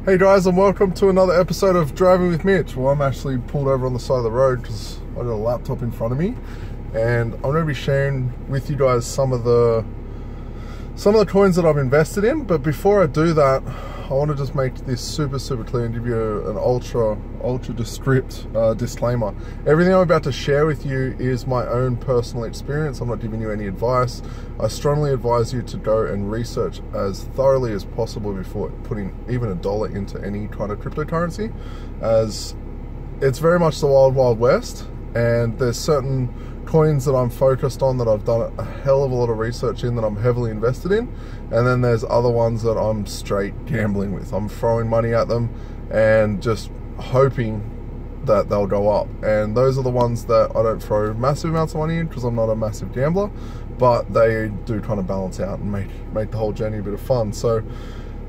Hey guys, and welcome to another episode of Driving with Mitch. Well, I'm actually pulled over on the side of the road because I got a laptop in front of me, and I'm going to be sharing with you guys some of the coins that I've invested in. But before I do that, I want to just make this super clear and give you an ultra descript disclaimer. Everything I'm about to share with you is my own personal experience. I'm not giving you any advice. I strongly advise you to go and research as thoroughly as possible before putting even $1 into any kind of cryptocurrency, as it's very much the wild west, and there's certain coins that I'm focused on that I've done a hell of a lot of research in, that I'm heavily invested in, and then there's other ones that I'm straight gambling with. I'm throwing money at them and just hoping that they'll go up, and those are the ones that I don't throw massive amounts of money in because I'm not a massive gambler, but they do kind of balance out and make the whole journey a bit of fun. So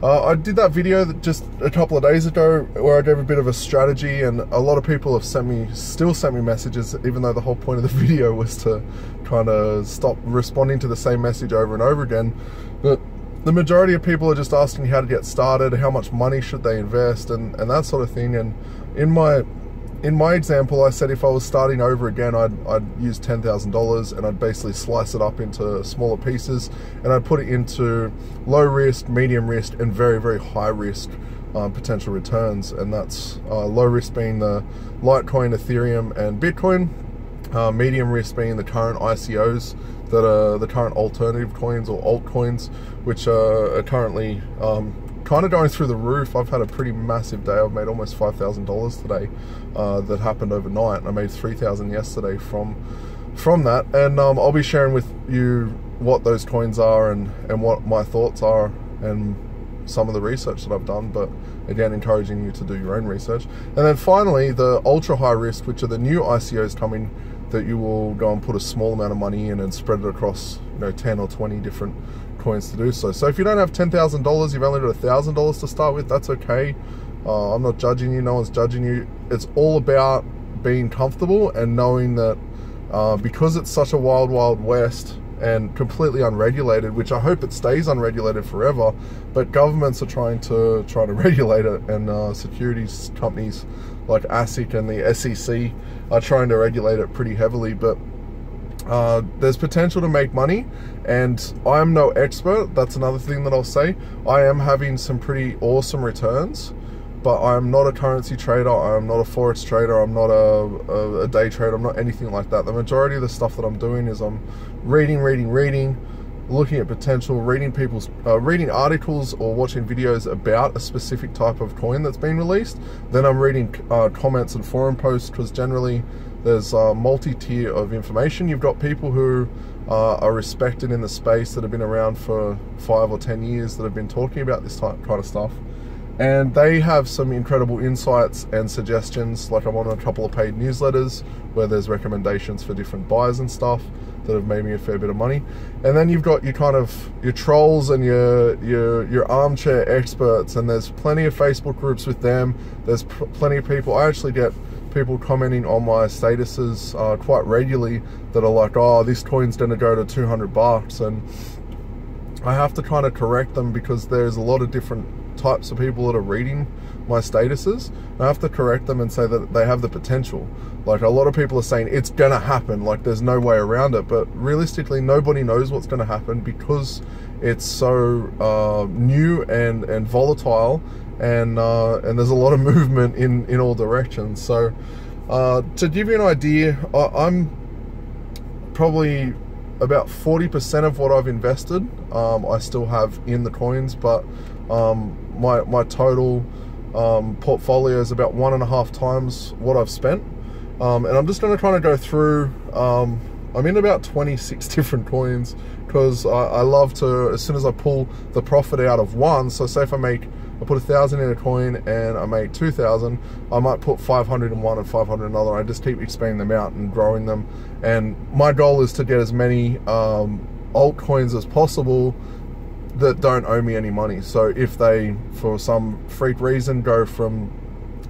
I did that video just a couple of days ago where I gave a bit of a strategy, and a lot of people have still sent me messages, even though the whole point of the video was to kind of stop responding to the same message over and over again. But the majority of people are just asking how to get started, how much money should they invest, and that sort of thing. And in my example, I said if I was starting over again, I'd use $10,000 and I'd basically slice it up into smaller pieces, and I'd put it into low risk, medium risk, and very high risk potential returns. And that's low risk being the Litecoin, Ethereum, and Bitcoin. Medium risk being the current ICOs, that are the current alternative coins or altcoins, which are currently kind of going through the roof. I've had a pretty massive day. I've made almost $5,000 today. That happened overnight, and I made $3,000 yesterday from that. And I'll be sharing with you what those coins are and what my thoughts are and some of the research that I've done, but again, encouraging you to do your own research. And then finally, the ultra high risk, which are the new ICOs coming, that you will go and put a small amount of money in and spread it across 10 or 20 different coins to do so. So if you don't have $10,000, you've only got $1,000 to start with, that's okay. I'm not judging you, no one's judging you. It's all about being comfortable and knowing that because it's such a wild west and completely unregulated, which I hope it stays unregulated forever, but governments are trying to regulate it, and securities companies like ASIC and the SEC are trying to regulate it pretty heavily. But there's potential to make money, and I am no expert. That's another thing that I'll say. I am having some pretty awesome returns, but I'm not a currency trader, I'm not a forex trader, I'm not a day trader, I'm not anything like that. The majority of the stuff that I'm doing is I'm reading, looking at potential, reading articles or watching videos about a specific type of coin that's been released. Then I'm reading comments and forum posts, because generally there's a multi-tier of information. You've got people who are respected in the space that have been around for 5 or 10 years that have been talking about this kind of stuff, and they have some incredible insights and suggestions. Like, I'm on a couple of paid newsletters where there's recommendations for different buys and stuff that have made me a fair bit of money. And then you've got your trolls and your armchair experts, and there's plenty of Facebook groups with them. There's plenty of people. I actually get people commenting on my statuses quite regularly that are like, oh, this coin's gonna go to $200, and I have to kind of correct them because there's a lot of different types of people that are reading my statuses. I have to correct them and say that they have the potential. Like, a lot of people are saying it's gonna happen, like there's no way around it, but realistically nobody knows what's gonna happen because it's so new and volatile, and there's a lot of movement in all directions. So to give you an idea, I'm probably about 40% of what I've invested I still have in the coins, but my total portfolio is about 1.5 times what I've spent. And I'm just going to kind of go through, I'm in about 26 different coins, because I love to, as soon as I pull the profit out of one, so say if I put 1,000 in a coin and I make 2,000, I might put 500 in one and 500 in another. I just keep expanding them out and growing them. And my goal is to get as many altcoins as possible that don't owe me any money. So if they, for some freak reason, go from,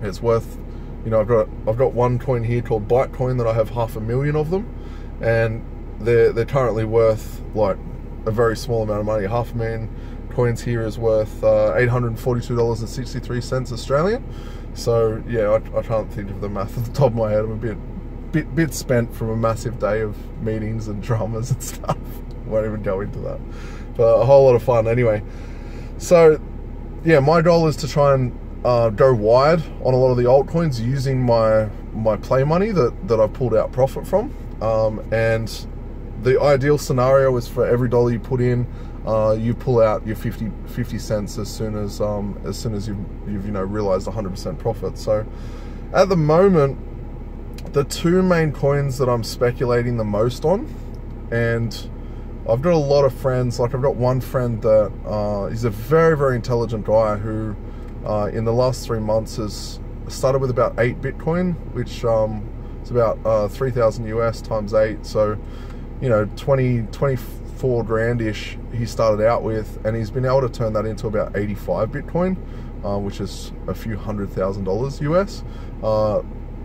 it's worth, I've got one coin here called Bitcoin that I have 500,000 of them, and they're currently worth like a very small amount of money, 500,000 coins here is worth $842.63 Australian. So yeah, I can't think of the math at the top of my head. I'm a bit spent from a massive day of meetings and dramas and stuff. Won't even go into that, but a whole lot of fun anyway. So yeah, my goal is to try and go wide on a lot of the altcoins using my play money that I've pulled out profit from, and the ideal scenario is for every dollar you put in, you pull out your 50 cents as soon as you've realized 100% profit. So at the moment, the two main coins that I'm speculating the most on, and I've got a lot of friends, like I've got one friend that he's a very intelligent guy who in the last 3 months has started with about 8 Bitcoin, which is about 3,000 US times 8, so 24 grand-ish he started out with, and he's been able to turn that into about 85 Bitcoin, which is a few $100,000 US.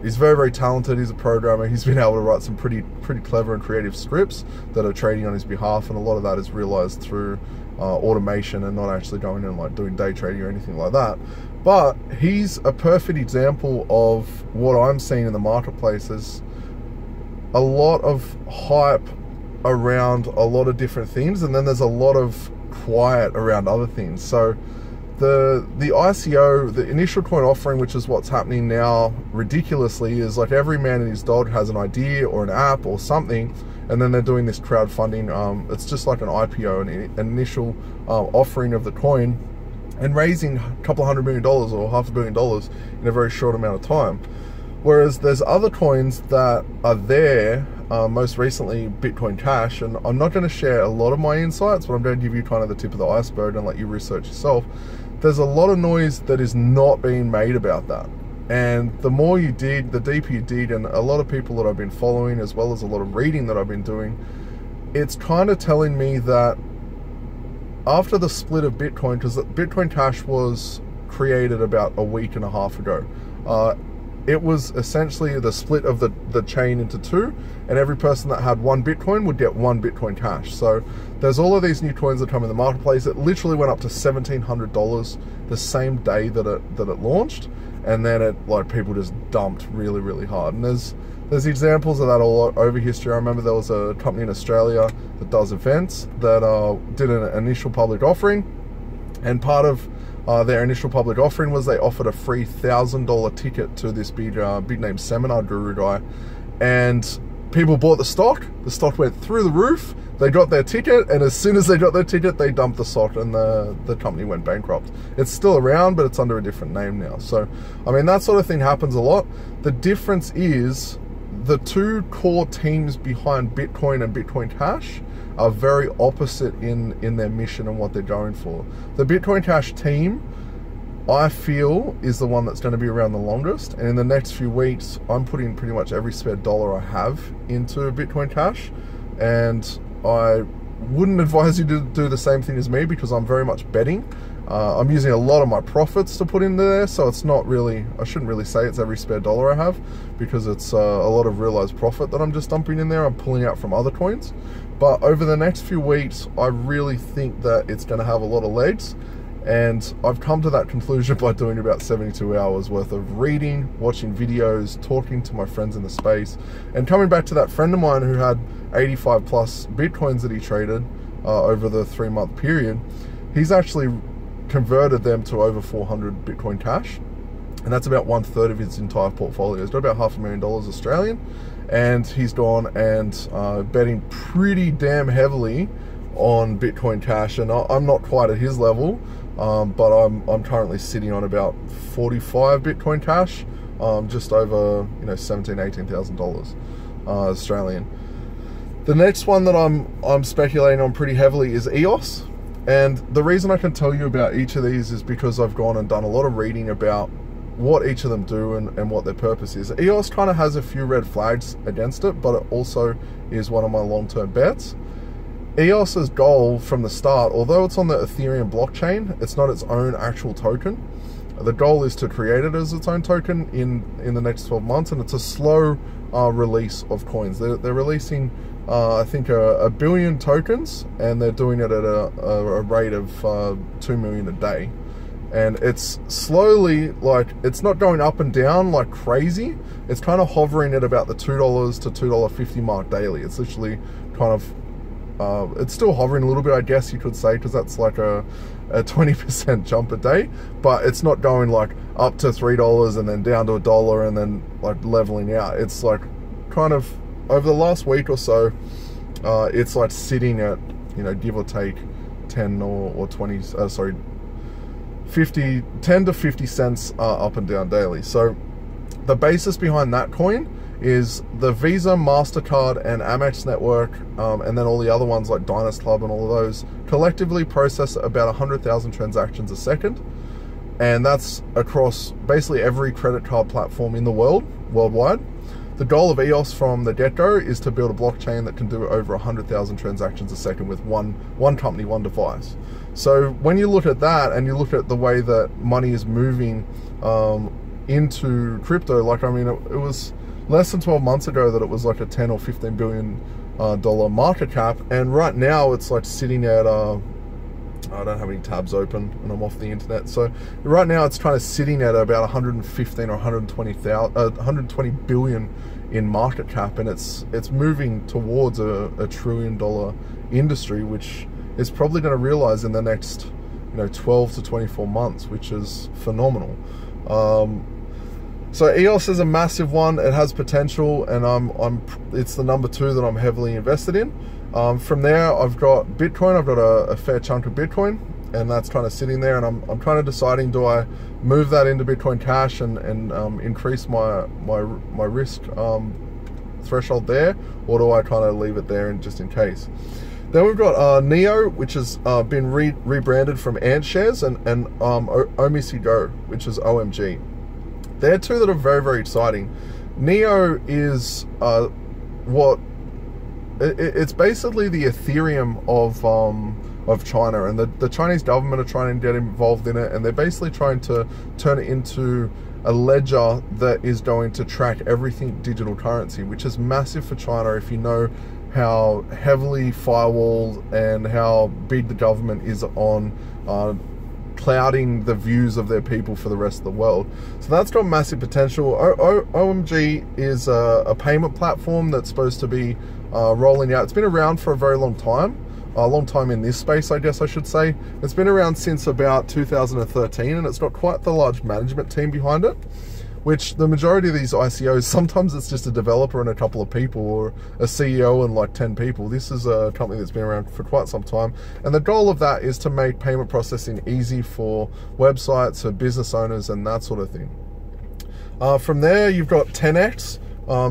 He's very talented. He's a programmer. He's been able to write some pretty clever and creative scripts that are trading on his behalf, and a lot of that is realized through automation and not actually going and like doing day trading or anything like that. But he's a perfect example of what I'm seeing in the marketplace. Is a lot of hype around a lot of different things, and then there's a lot of quiet around other things. So the ICO, the initial coin offering, which is what's happening now ridiculously, is like every man and his dog has an idea or an app or something, and then they're doing this crowdfunding. It's just like an IPO, an initial offering of the coin, and raising a couple $100 million or $500 million in a very short amount of time. Whereas there's other coins that are there, most recently Bitcoin Cash, and I'm not going to share a lot of my insights, but I'm going to give you kind of the tip of the iceberg and let you research yourself. There's a lot of noise that is not being made about that. And the more you dig, the deeper you dig, and a lot of people that I've been following, as well as a lot of reading that I've been doing, it's kind of telling me that after the split of Bitcoin, because Bitcoin Cash was created about a week and a half ago, it was essentially the split of the chain into two, and every person that had one Bitcoin would get one Bitcoin Cash. So there's all of these new coins that come in the marketplace. It literally went up to $1,700 the same day that it launched, and then it, like, people just dumped really hard. And there's examples of that all over history. I remember there was a company in Australia that does events that did an initial public offering, and part of their initial public offering was they offered a free $1,000 ticket to this big name seminar guru guy, and people bought the stock. The stock went through the roof. They got their ticket, and as soon as they got their ticket, they dumped the stock, and the company went bankrupt. It's still around, but it's under a different name now. So, I mean, that sort of thing happens a lot. The difference is the two core teams behind Bitcoin and Bitcoin Cash are very opposite in their mission and what they're going for. The Bitcoin Cash team, I feel, is the one that's going to be around the longest, and in the next few weeks I'm putting pretty much every spare dollar I have into Bitcoin Cash, and I wouldn't advise you to do the same thing as me, because I'm very much betting. I'm using a lot of my profits to put in there, so it's not really, I shouldn't really say it's every spare dollar I have, because it's a lot of realized profit that I'm just dumping in there. I'm pulling out from other coins. But over the next few weeks, I really think that it's going to have a lot of legs, and I've come to that conclusion by doing about 72 hours worth of reading, watching videos, talking to my friends in the space, and coming back to that friend of mine who had 85 plus Bitcoins that he traded over the 3-month period. He's actually converted them to over 400 Bitcoin Cash, and that's about 1/3 of his entire portfolio. He's got about $500,000 Australian, and he's gone and betting pretty damn heavily on Bitcoin Cash. And I'm not quite at his level, but I'm currently sitting on about 45 Bitcoin Cash, just over $17,000-$18,000 Australian. The next one that I'm speculating on pretty heavily is EOS. And the reason I can tell you about each of these is because I've gone and done a lot of reading about what each of them do and what their purpose is. EOS kind of has a few red flags against it, but it also is one of my long-term bets. EOS's goal from the start, although it's on the Ethereum blockchain, it's not its own actual token. The goal is to create it as its own token in the next 12 months, and it's a slow release of coins. They're releasing I think a billion tokens, and they're doing it at a rate of 2 million a day. And it's slowly, like, it's not going up and down like crazy. It's kind of hovering at about the $2 to $2.50 mark daily. It's literally kind of, it's still hovering a little bit, I guess you could say, because that's like a 20% jump a day. But it's not going like up to $3 and then down to $1 and then like leveling out. It's like kind of over the last week or so, it's like sitting at, you know, give or take 10 or 20, sorry, 10 to 50 cents up and down daily. So the basis behind that coin is the Visa, MasterCard, and Amex network, and then all the other ones like Diners Club and all of those collectively process about 100,000 transactions a second. And that's across basically every credit card platform in the world, worldwide. The goal of EOS from the get-go is to build a blockchain that can do over 100,000 transactions a second with one company, one device. So when you look at that and you look at the way that money is moving into crypto, like, I mean, it was less than 12 months ago that it was like a 10 or 15 billion dollar market cap, and right now it's like sitting at I don't have any tabs open and I'm off the internet. So right now it's kind of sitting at about 115 or 120 billion in market cap, and it's moving towards a $1 trillion industry, which is probably going to realize in the next, you know, 12 to 24 months, which is phenomenal. So EOS is a massive one. It has potential, and it's the number 2 that I'm heavily invested in. From there, I've got Bitcoin. I've got a fair chunk of Bitcoin, and that's kind of sitting there, and I'm kind of deciding, do I move that into Bitcoin Cash and increase my risk threshold there, or do I kind of leave it there and just in case? Then we've got Neo, which has been rebranded from Ant Shares, and OMC Go, which is OMG. They're two that are very, very exciting. Neo is it's basically the Ethereum of China, and the Chinese government are trying to get involved in it, and they're basically trying to turn it into a ledger that is going to track everything digital currency, which is massive for China if you know how heavily firewalled and how big the government is on clouding the views of their people for the rest of the world. So that's got massive potential. OMG is a payment platform that's supposed to be rolling out. It's been around for a very long time in this space, I guess I should say. It's been around since about 2013, and it's got quite the large management team behind it, which the majority of these ICOs, sometimes it's just a developer and a couple of people, or a CEO and like 10 people. This is a company that's been around for quite some time, and the goal of that is to make payment processing easy for websites, for business owners, and that sort of thing. From there, you've got 10x.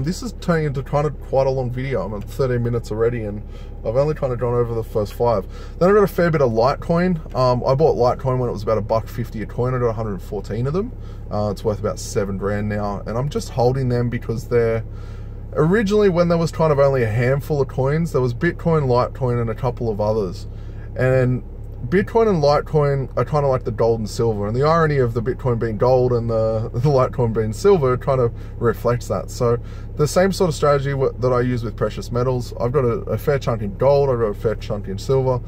This is turning into kind of quite a long video. I'm at 13 minutes already, and I've only kind of gone over the first 5. Then I got a fair bit of Litecoin. I bought Litecoin when it was about $1.50 a coin. I got 114 of them. It's worth about $7 grand now, and I'm just holding them because they're originally, when there was kind of only a handful of coins, there was Bitcoin, Litecoin, and a couple of others, and Bitcoin and Litecoin are kind of like the gold and silver, and the irony of the Bitcoin being gold and the Litecoin being silver kind of reflects that. So the same sort of strategy that I use with precious metals, I've got a fair chunk in gold, I've got a fair chunk in silver.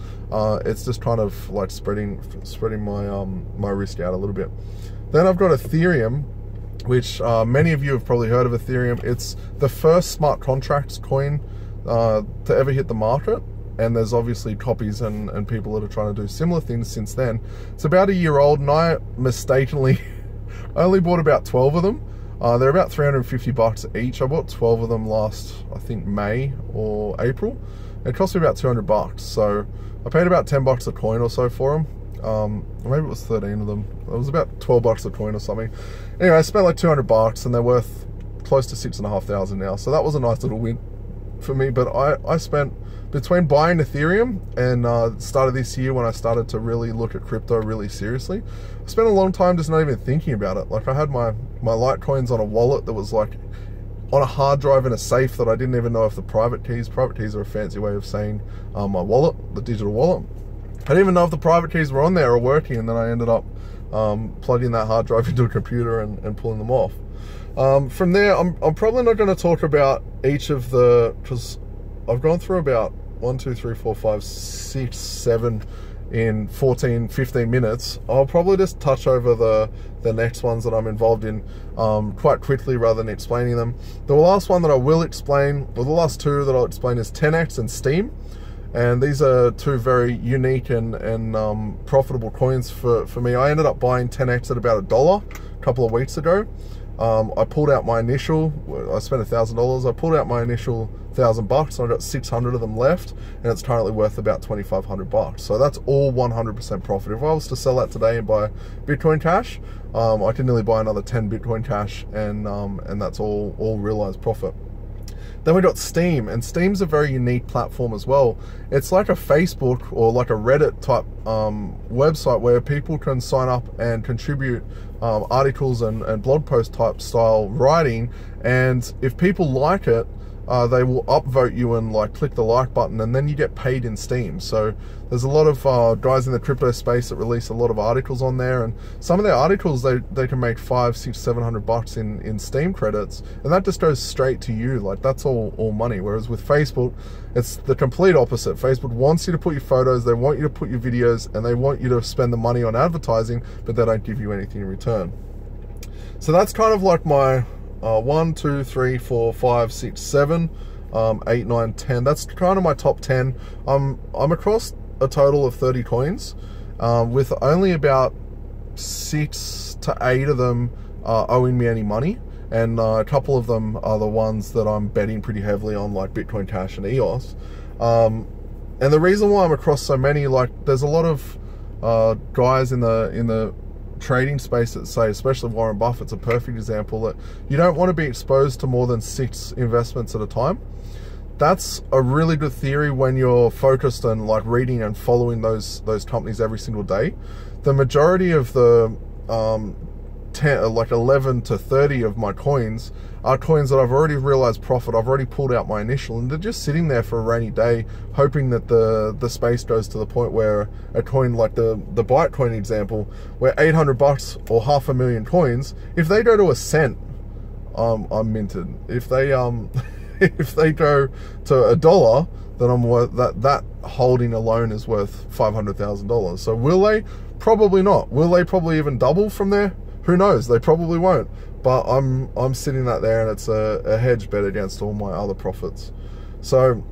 It's just kind of like spreading my risk out a little bit. Then I've got Ethereum, which many of you have probably heard of Ethereum. It's the first smart contracts coin to ever hit the market. And there's obviously copies and people that are trying to do similar things since then. It's about a year old, and I mistakenly only bought about 12 of them. They're about 350 bucks each. I bought 12 of them last, I think, May or April. It cost me about 200 bucks. So I paid about 10 bucks a coin or so for them. Maybe it was 13 of them. It was about 12 bucks a coin or something. Anyway, I spent like 200 bucks, and they're worth close to 6,500 now. So that was a nice little win for me. But I spent, between buying Ethereum and start of this year when I started to really look at crypto really seriously, I spent a long time just not even thinking about it. Like, I had my Litecoins on a wallet that was like on a hard drive in a safe that I didn't even know if the private keys are a fancy way of saying my wallet, the digital wallet. I didn't even know if the private keys were on there or working, and then I ended up plugging that hard drive into a computer and pulling them off. From there, I'm probably not going to talk about each of the, because I've gone through about 1, 2, 3, 4, 5, 6, 7 in 14, 15 minutes. I'll probably just touch over the next ones that I'm involved in quite quickly rather than explaining them. The last one that I will explain, or the last two that I'll explain, is 10x and Steam. And these are two very unique and profitable coins for me. I ended up buying 10x at about $1 a couple of weeks ago. I pulled out my initial, I spent $1,000. I pulled out my initial $1,000 and I got 600 of them left, and it's currently worth about $2,500. So that's all 100% profit. If I was to sell that today and buy Bitcoin Cash, I can nearly buy another 10 Bitcoin Cash, and that's all realized profit. Then we got Steam, and Steam's a very unique platform as well. It's like a Facebook or like a Reddit type website where people can sign up and contribute articles and blog post type style writing, and if people like it, they will upvote you and like click the like button, and then you get paid in Steam. So there's a lot of guys in the crypto space that release a lot of articles on there, and some of their articles they can make $500, $600, $700 in Steam credits, and that just goes straight to you. Like that's all money. Whereas with Facebook, it's the complete opposite. Facebook wants you to put your photos, they want you to put your videos, and they want you to spend the money on advertising, but they don't give you anything in return. So that's kind of like my 1, 2, 3, 4, 5, 6, 7, 8, 9, 10. That's kind of my top 10. I'm across a total of 30 coins, with only about 6 to 8 of them owing me any money, and a couple of them are the ones that I'm betting pretty heavily on, like Bitcoin Cash and EOS. And the reason why I'm across so many, like there's a lot of guys in the trading space that say, especially Warren Buffett's a perfect example, that you don't want to be exposed to more than 6 investments at a time. That's a really good theory when you're focused on like reading and following those companies every single day. The majority of the 11 to 30 of my coins are coins that I've already realized profit. I've already pulled out my initial, and they're just sitting there for a rainy day, hoping that the space goes to the point where a coin like the Bytecoin example, where $800 or 500,000 coins, if they go to a cent, I'm minted. If they if they go to $1, then I'm worth that holding alone is worth $500,000. So will they? Probably not. Will they probably even double from there? Who knows? They probably won't. But I'm sitting that there, and it's a hedge bet against all my other profits. So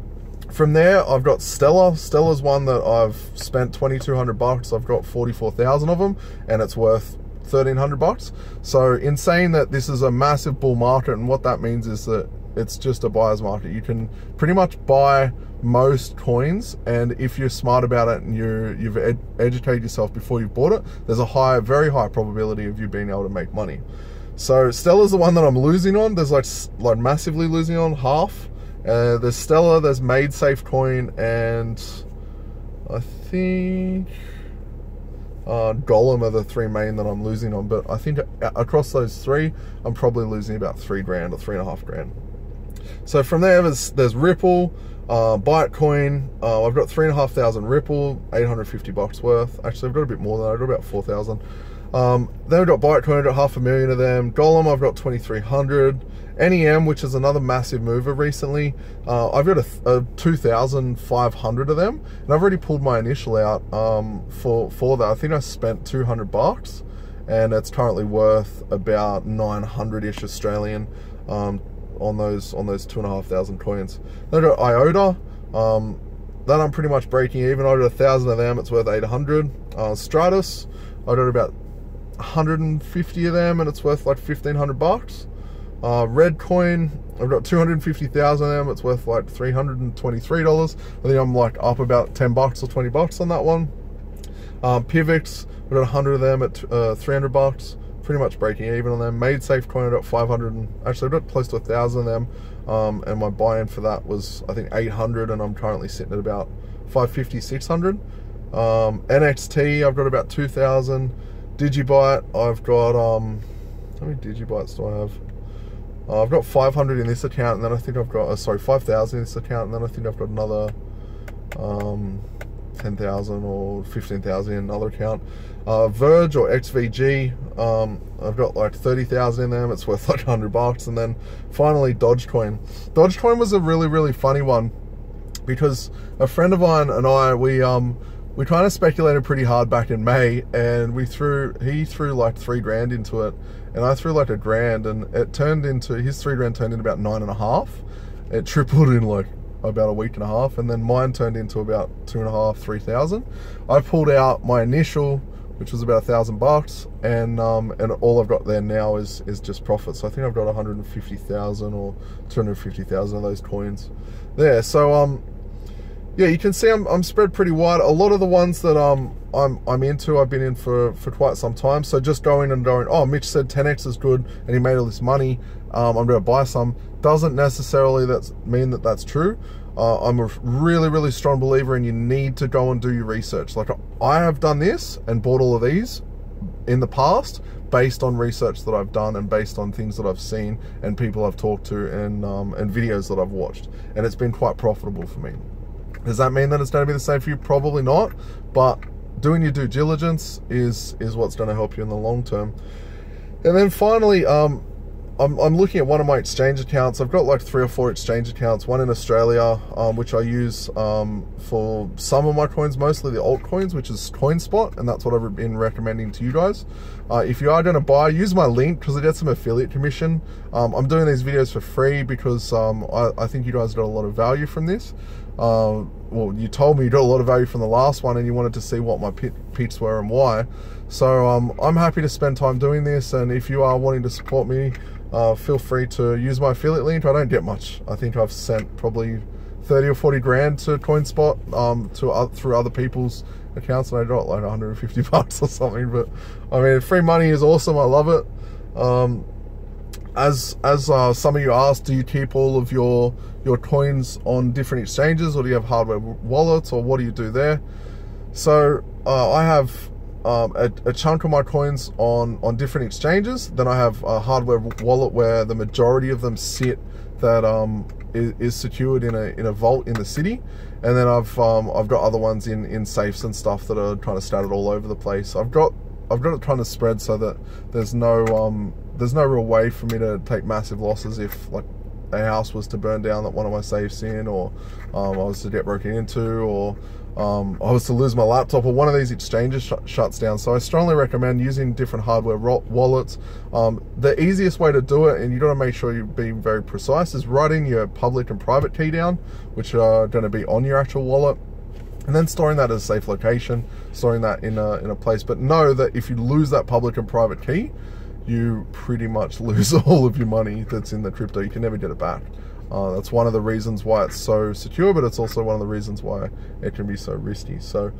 from there, I've got Stellar. Stellar's one that I've spent $2,200. I've got 44,000 of them, and it's worth $1,300. So in saying that this is a massive bull market, and what that means is that it's just a buyer's market. You can pretty much buy most coins, and if you're smart about it and you've educated yourself before you've bought it, there's a very high probability of you being able to make money. So Stellar's the one that I'm losing on. There's like massively losing on half. There's Stellar, there's Made Safe Coin, and I think Golem are the 3 main that I'm losing on. But I think across those 3, I'm probably losing about $3 grand or $3.5 grand. So from there, there's Ripple, Bytecoin. I've got 3,500 Ripple, $850 worth. Actually, I've got a bit more than that. I've got about 4,000. Then we've got Bytecoin. I've got 500,000 of them. Golem, I've got 2,300. NEM, which is another massive mover recently, I've got a 2,500 of them, and I've already pulled my initial out for that. I think I spent $200, and it's currently worth about 900-ish Australian on those 2,500 coins. Then I've got IOTA. That I'm pretty much breaking even. I've got 1,000 of them. It's worth 800. Stratus, I got about 150 of them, and it's worth like $1,500. Redcoin, I've got 250,000 of them. It's worth like $323. I think I'm like up about $10 or $20 on that one. Pivx, I've got 100 of them at $300. Pretty much breaking even on them. Made Safe Coin, I've got 500. Actually, I've got close to 1,000 of them. And my buy-in for that was, I think, 800, and I'm currently sitting at about 550, 600. NXT, I've got about 2,000. Digibyte, I've got, how many Digibytes do I have? I've got 500 in this account, and then I think I've got, 5,000 in this account, and then I think I've got another 10,000 or 15,000 in another account. Verge or XVG, I've got like 30,000 in them. It's worth like $100. And then finally Dogecoin. Dogecoin was a really funny one. because a friend of mine and I, we kind of speculated pretty hard back in May, and he threw like $3,000 into it, and I threw like $1,000, and it turned into, his $3,000 turned into about 9.5. It tripled in like about a week and a half, and then mine turned into about 2.5, 3,000. I pulled out my initial, which was about $1,000, and all I've got there now is just profit. So I think I've got 150,000 or 250,000 of those coins there. So yeah, you can see I'm spread pretty wide. A lot of the ones that I'm into, I've been in for quite some time. So just going and going, oh, Mitch said 10x is good and he made all this money, I'm going to buy some, doesn't necessarily mean that that's true. I'm a really strong believer in you need to go and do your research. Like, I have done this and bought all of these in the past based on research that I've done and based on things that I've seen and people I've talked to and videos that I've watched, and it's been quite profitable for me. Does that mean that it's going to be the same for you? Probably not, but doing your due diligence is what's going to help you in the long term. And then finally, I'm looking at one of my exchange accounts. I've got like 3 or 4 exchange accounts, one in Australia, which I use for some of my coins, mostly the altcoins, which is CoinSpot, and that's what I've been recommending to you guys. If you are going to buy, use my link because I get some affiliate commission. I'm doing these videos for free because I think you guys got a lot of value from this. Well, you told me you got a lot of value from the last one and you wanted to see what my picks were and why. So I'm happy to spend time doing this, and if you are wanting to support me, feel free to use my affiliate link. I don't get much. I think I've sent probably 30 or 40 grand to CoinSpot through other people's accounts, and I got like 150 bucks or something. But I mean, free money is awesome. I love it. As some of you asked, do you keep all of your coins on different exchanges, or do you have hardware wallets, or what do you do there? So I have a chunk of my coins on different exchanges. Then I have a hardware wallet where the majority of them sit that is secured in a vault in the city, and then I've got other ones in safes and stuff that are kind of scattered all over the place. I've got it kind of spread so that there's no real way for me to take massive losses if like a house was to burn down that one of my safes in, or I was to get broken into, or I was to lose my laptop, or one of these exchanges shuts down. So I strongly recommend using different hardware wallets. The easiest way to do it, and you got to make sure you're being very precise, is writing your public and private key down, which are going to be on your actual wallet, and then storing that at a safe location, storing that in a place. But know that if you lose that public and private key, you pretty much lose all of your money that's in the crypto. You can never get it back. That's one of the reasons why it's so secure, but it's also one of the reasons why it can be so risky. So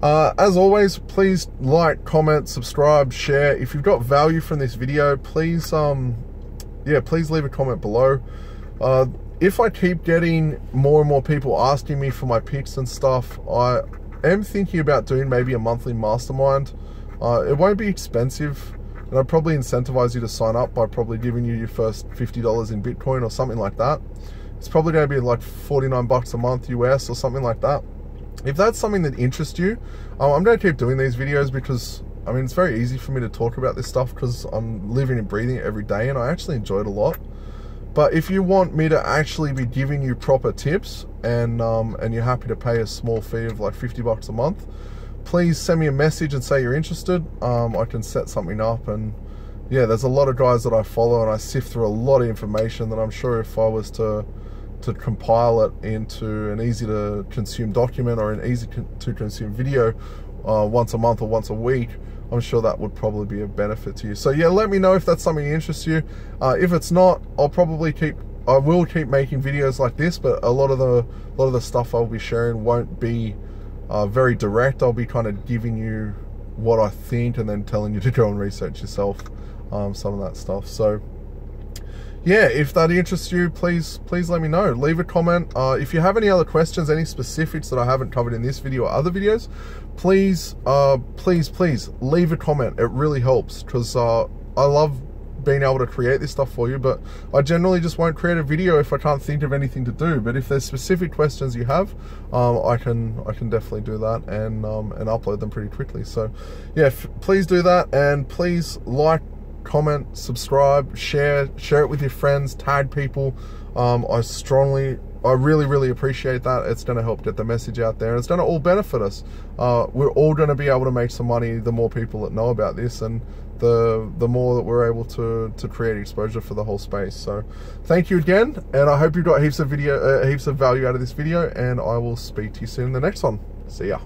as always, please like, comment, subscribe, share. If you've got value from this video, please please leave a comment below. If I keep getting more and more people asking me for my picks and stuff, I am thinking about doing maybe a monthly mastermind. It won't be expensive, and I'd probably incentivize you to sign up by probably giving you your first $50 in Bitcoin or something like that. It's probably going to be like 49 bucks a month US or something like that. If that's something that interests you, I'm going to keep doing these videos because, I mean, it's very easy for me to talk about this stuff because I'm living and breathing it every day, and I actually enjoy it a lot. But if you want me to actually be giving you proper tips, and you're happy to pay a small fee of like 50 bucks a month, please send me a message and say you're interested. I can set something up. And yeah, there's a lot of guys that I follow, and I sift through a lot of information that I'm sure if I was to compile it into an easy to consume document or an easy to consume video once a month or once a week, I'm sure that would probably be a benefit to you. So yeah, let me know if that's something that interests you. If it's not, I will keep making videos like this, but a lot of the stuff I'll be sharing won't be very direct. I'll be kind of giving you what I think and then telling you to go and research yourself some of that stuff. So yeah, if that interests you, please let me know. Leave a comment. If you have any other questions, any specifics that I haven't covered in this video or other videos, please leave a comment. It really helps, because I love being able to create this stuff for you, but I generally just won't create a video if I can't think of anything to do. But if there's specific questions you have, I can definitely do that and upload them pretty quickly. So yeah, please do that, and please like, comment, subscribe, share it with your friends, tag people. I strongly I really, really appreciate that. It's going to help get the message out there. It's going to all benefit us. We're all going to be able to make some money the more people that know about this, and the more that we're able to create exposure for the whole space. So thank you again, and I hope you got heaps of value out of this video, and I will speak to you soon in the next one. See ya.